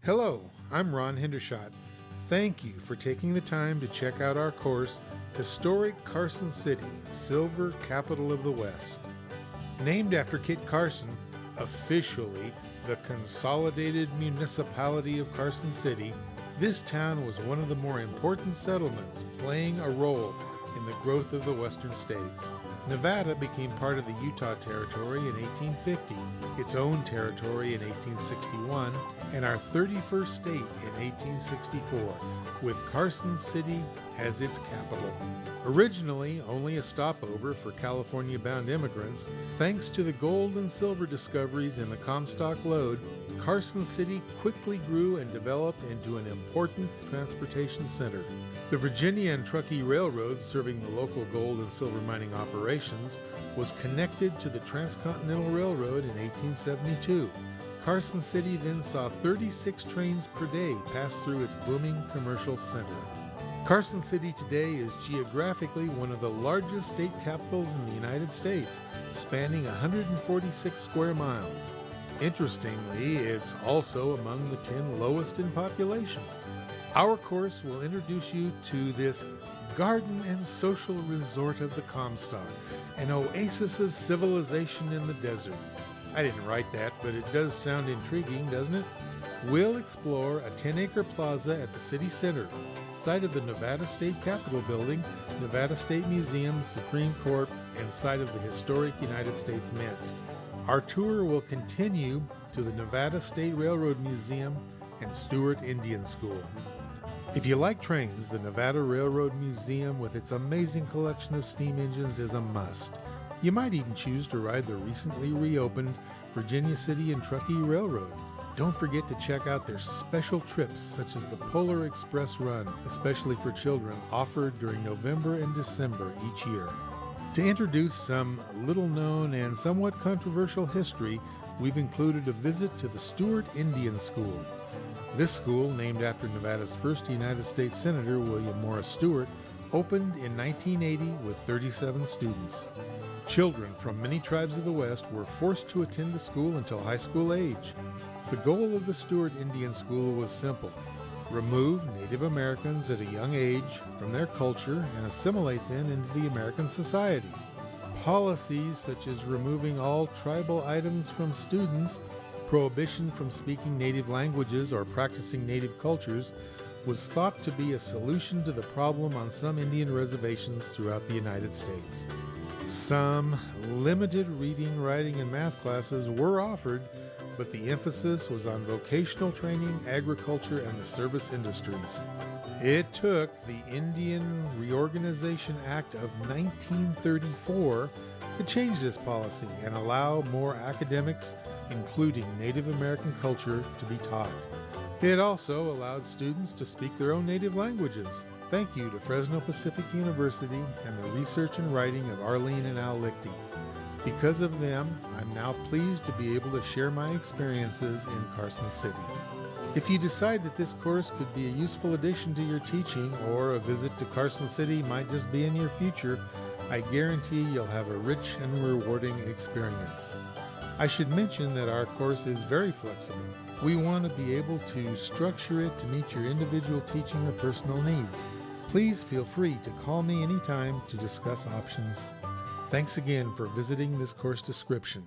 Hello, I'm Ron Hendershott. Thank you for taking the time to check out our course, Historic Carson City, Silver Capital of the West. Named after Kit Carson, officially the Consolidated Municipality of Carson City, this town was one of the more important settlements playing a role in the growth of the western states. Nevada became part of the Utah Territory in 1850, its own territory in 1861, and our 31st state in 1864, with Carson City as its capital. Originally only a stopover for California-bound immigrants, thanks to the gold and silver discoveries in the Comstock Lode, Carson City quickly grew and developed into an important transportation center. The Virginia and Truckee Railroad, serving the local gold and silver mining operations, was connected to the Transcontinental Railroad in 1872. Carson City then saw 36 trains per day pass through its booming commercial center. Carson City today is geographically one of the largest state capitals in the United States, spanning 146 square miles. Interestingly, it's also among the 10 lowest in population. Our course will introduce you to this garden and social resort of the Comstock, an oasis of civilization in the desert. I didn't write that, but it does sound intriguing, doesn't it? We'll explore a 10-acre plaza at the city center, site of the Nevada State Capitol Building, Nevada State Museum, Supreme Court, and site of the historic United States Mint. Our tour will continue to the Nevada State Railroad Museum and Stewart Indian School. If you like trains, the Nevada Railroad Museum with its amazing collection of steam engines is a must. You might even choose to ride the recently reopened Virginia City and Truckee Railroad. Don't forget to check out their special trips such as the Polar Express Run, especially for children, offered during November and December each year. To introduce some little-known and somewhat controversial history, we've included a visit to the Stewart Indian School. This school, named after Nevada's first United States Senator, William Morris Stewart, opened in 1980 with 37 students. Children from many tribes of the West were forced to attend the school until high school age. The goal of the Stewart Indian School was simple: remove Native Americans at a young age from their culture and assimilate them into the American society. Policies such as removing all tribal items from students, prohibition from speaking native languages or practicing native cultures, was thought to be a solution to the problem on some Indian reservations throughout the United States. Some limited reading, writing, and math classes were offered, but the emphasis was on vocational training, agriculture, and the service industries. It took the Indian Reorganization Act of 1934 to change this policy and allow more academics, including Native American culture, to be taught. It also allowed students to speak their own native languages. Thank you to Fresno Pacific University and the research and writing of Arlene and Al Lichti. Because of them, I'm now pleased to be able to share my experiences in Carson City. If you decide that this course could be a useful addition to your teaching, or a visit to Carson City might just be in your future, I guarantee you'll have a rich and rewarding experience. I should mention that our course is very flexible. We want to be able to structure it to meet your individual teaching or personal needs. Please feel free to call me anytime to discuss options. Thanks again for visiting this course description.